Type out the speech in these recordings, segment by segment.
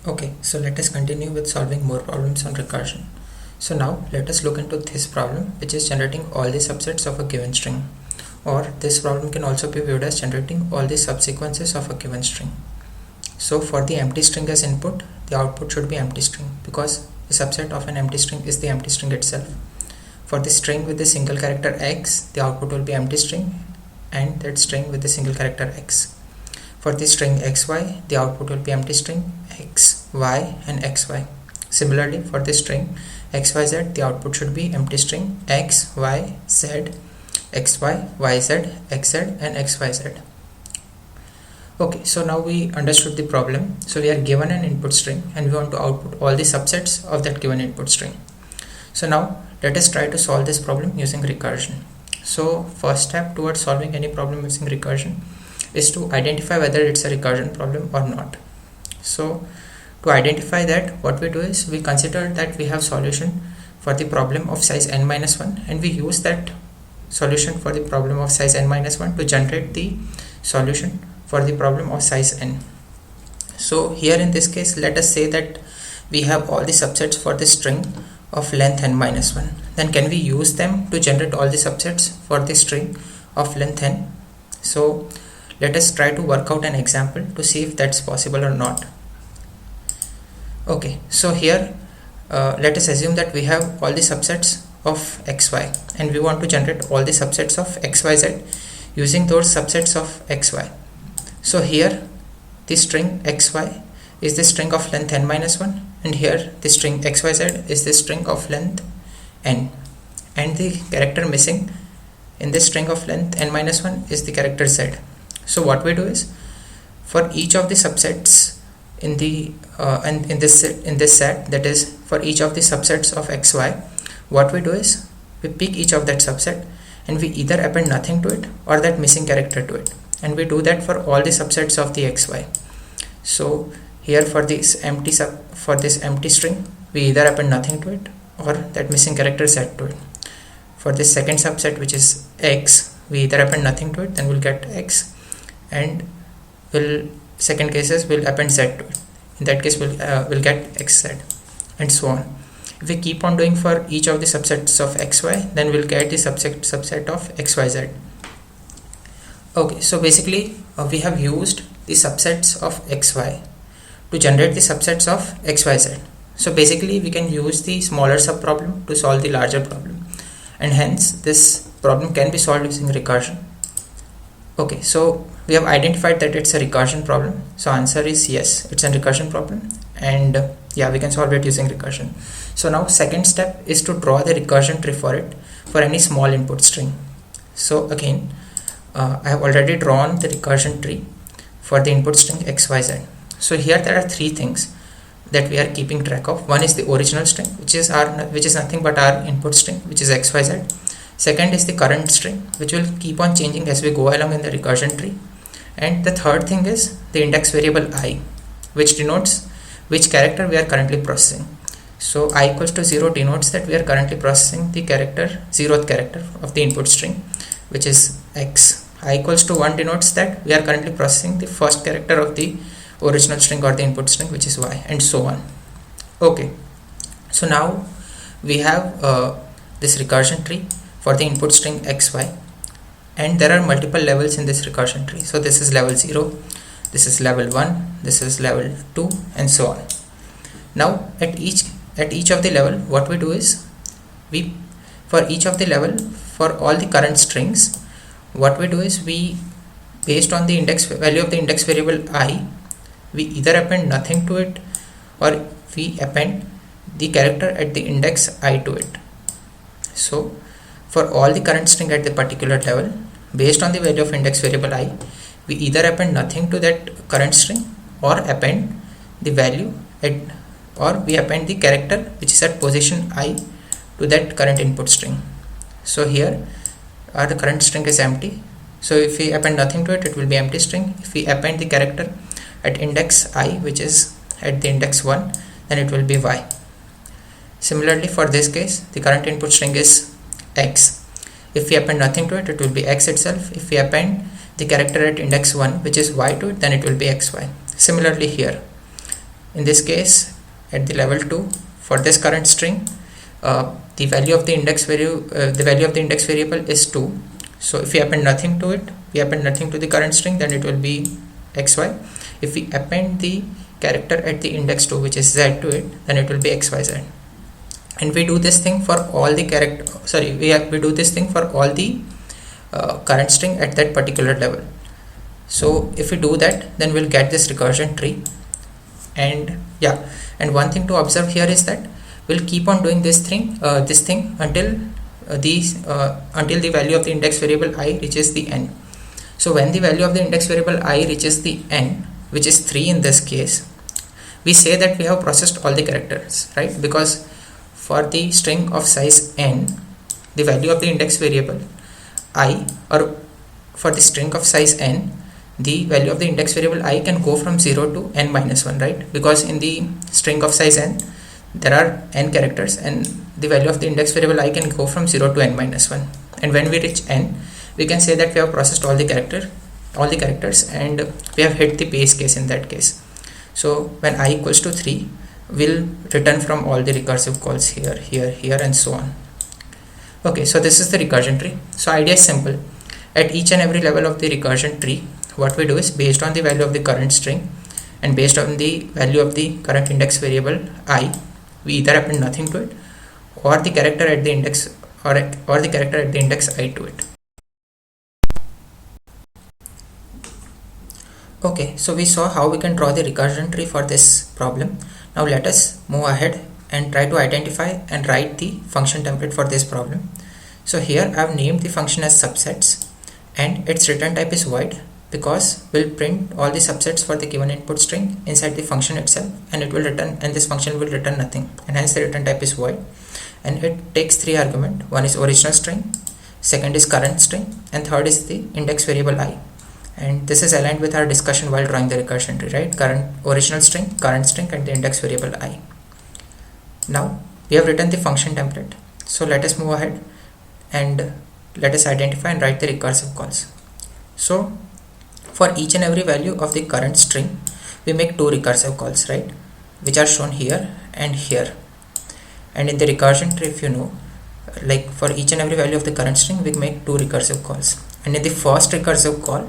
Okay, so let us continue with solving more problems on recursion. So now let us look into this problem, which is generating all the subsets of a given string, or this problem can also be viewed as generating all the subsequences of a given string. So for the empty string as input, the output should be empty string, because the subset of an empty string is the empty string itself. For the string with the single character x, the output will be empty string, and that string with the single character x. For the string xy, the output will be empty string x, y and xy. Similarly, for the string xyz, the output should be empty string x, y, z, xy, yz, xz and xyz. Okay, so now we understood the problem. So we are given an input string and we want to output all the subsets of that given input string. So now let us try to solve this problem using recursion. So first step towards solving any problem using recursion is to identify whether it's a recursion problem or not. So to identify that, what we do is we consider that we have solution for the problem of size n-1 and we use that solution for the problem of size n-1 to generate the solution for the problem of size n. So here in this case, let us say that we have all the subsets for the string of length n-1. Then can we use them to generate all the subsets for the string of length n? So let us try to work out an example to see if that's possible or not. Okay, so here let us assume that we have all the subsets of xy and we want to generate all the subsets of xyz using those subsets of xy. So here the string xy is the string of length n-1 and here the string xyz is the string of length n, and the character missing in the string of length n-1 is the character z. So what we do is, for each of the subsets in the in this set, that is for each of the subsets of xy, what we do is we pick each of that subset and we either append nothing to it or that missing character to it, and we do that for all the subsets of the xy. So here for this empty string, we either append nothing to it or that missing character z to it. For this second subset, which is x, we either append nothing to it, then we'll get x, and second cases will append z to it. In that case we'll get xz, and so on. If we keep on doing for each of the subsets of xy, then we'll get the subset of xyz. Okay, so basically we have used the subsets of xy to generate the subsets of xyz. So basically we can use the smaller subproblem to solve the larger problem, and hence this problem can be solved using recursion. Okay, so we have identified that it's a recursion problem. So answer is yes, it's a recursion problem, and yeah, we can solve it using recursion. So now second step is to draw the recursion tree for it for any small input string. So again, I have already drawn the recursion tree for the input string xyz. So here there are three things that we are keeping track of. One is the original string, which is nothing but our input string, which is xyz. Second is the current string, which will keep on changing as we go along in the recursion tree. And the third thing is the index variable I, which denotes which character we are currently processing. So I equals to 0 denotes that we are currently processing the character, 0th character of the input string, which is x. I equals to 1 denotes that we are currently processing the first character of the original string or the input string, which is y, and so on. Okay, so now we have this recursion tree for the input string xy, and there are multiple levels in this recursion tree. So this is level 0, this is level 1, this is level 2, and so on. Now at each of the level, what we do is for each of the level, for all the current strings, what we do is we, based on the value of the index variable I, we either append nothing to it or we append the character at the index I to it. So for all the current string at the particular level, based on the value of index variable I, we either append nothing to that current string or append the value or we append the character which is at position I to that current input string. So here the current string is empty, so if we append nothing to it, it will be empty string. If we append the character at index I, which is at the index 1, then it will be y. Similarly for this case, the current input string is x. If we append nothing to it, it will be x itself. If we append the character at index 1, which is y, to it, then it will be xy. Similarly here, in this case at the level 2 for this current string, the value of the index variable is 2. So if we append nothing to it, we append nothing to the current string, then it will be xy. If we append the character at the index 2, which is z, to it, then it will be xyz. And we do this thing for all the we do this thing for all the current string at that particular level. So if we do that, then we'll get this recursion tree. And yeah, and one thing to observe here is that we'll keep on doing this thing until the value of the index variable I reaches the n. So when the value of the index variable I reaches the n, which is 3 in this case, we say that we have processed all the characters, right? Because for the string of size n, the value of the index variable I, or for the string of size n, the value of the index variable I can go from 0 to n minus 1, right? Because in the string of size n, there are n characters, and the value of the index variable I can go from 0 to n minus 1. And when we reach n, we can say that we have processed all the characters, and we have hit the base case in that case. So when I equals to 3, we'll return from all the recursive calls here, here, here, and so on. Okay, so this is the recursion tree. So idea is simple. At each and every level of the recursion tree, what we do is, based on the value of the current string and based on the value of the current index variable I, we either append nothing to it, or the character at the index or the character at the index I to it. Okay, so we saw how we can draw the recursion tree for this problem. Now let us move ahead and try to identify and write the function template for this problem. So here I have named the function as subsets, and its return type is void, because we'll print all the subsets for the given input string inside the function itself, and it will return, and this function will return nothing, and hence the return type is void. And it takes 3 arguments. One is original string, second is current string, and third is the index variable I. And this is aligned with our discussion while drawing the recursion tree, right? Original string, current string, and the index variable I. Now we have written the function template. So let us move ahead and let us identify and write the recursive calls. So for each and every value of the current string, we make 2 recursive calls, right? Which are shown here and here. And in the recursion tree, if you know, like for each and every value of the current string, we make 2 recursive calls. And in the first recursive call,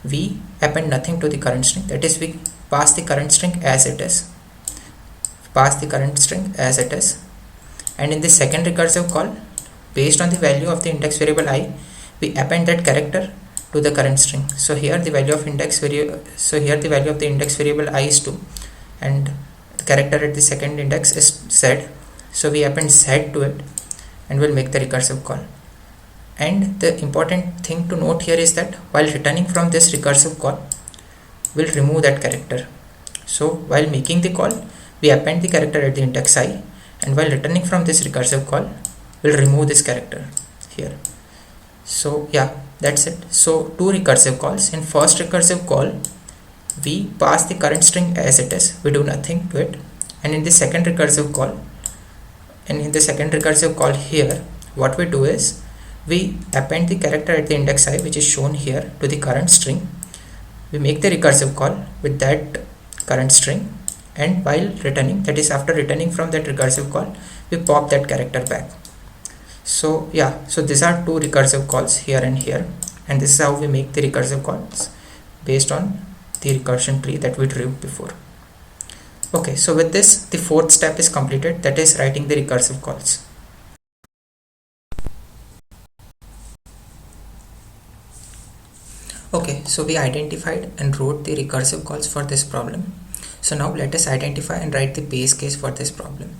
we append nothing to the current string, that is, we pass the current string as it is. And in the second recursive call, based on the value of the index variable I, we append that character to the current string. So here the value of the index variable I is 2, and the character at the second index is z. So we append z to it, and we'll make the recursive call. And the important thing to note here is that while returning from this recursive call, we'll remove that character. So while making the call, we append the character at the index I, and while returning from this recursive call, we'll remove this character here. So yeah, that's it. So 2 recursive calls. In first recursive call, we pass the current string as it is, we do nothing to it. And in the second recursive call, here, what we do is, we append the character at the index I, which is shown here, to the current string. We make the recursive call with that current string, and while returning, that is after returning from that recursive call, we pop that character back. So yeah, so these are 2 recursive calls here and here, and this is how we make the recursive calls based on the recursion tree that we drew before. Okay, so with this, the 4th step is completed, that is writing the recursive calls. Okay, so we identified and wrote the recursive calls for this problem. So now let us identify and write the base case for this problem.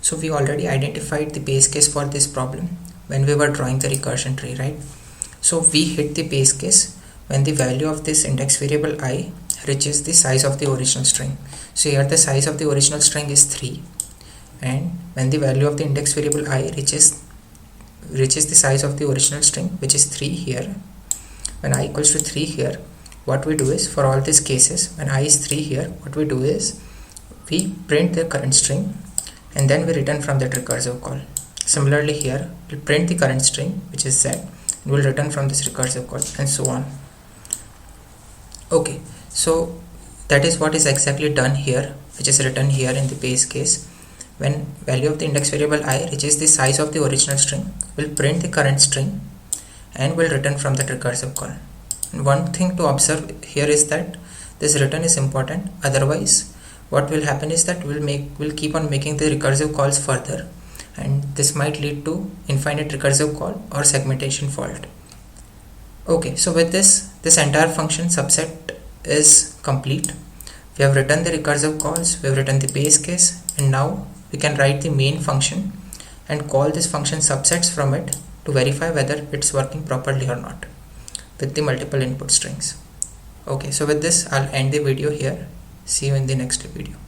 So we already identified the base case for this problem when we were drawing the recursion tree, right? So we hit the base case when the value of this index variable I reaches the size of the original string. So here the size of the original string is 3, and when the value of the index variable I reaches the size of the original string, which is 3 here, when I equals to 3 here, what we do is, for all these cases, when I is 3 here, what we do is, we print the current string, and then we return from that recursive call. Similarly here, we'll print the current string, which is z, and we'll return from this recursive call, and so on. Okay, so that is what is exactly done here which is written here in the base case, when value of the index variable I reaches the size of the original string, will print the current string and will return from that recursive call. And one thing to observe here is that this return is important, otherwise what will happen is that we'll keep on making the recursive calls further, and this might lead to infinite recursive call or segmentation fault. Okay, so with this entire function subset is complete. We have written the recursive calls, we have written the base case, and now we can write the main function and call this function subsets from it to verify whether it's working properly or not with the multiple input strings. Okay, so with this I'll end the video here. See you in the next video.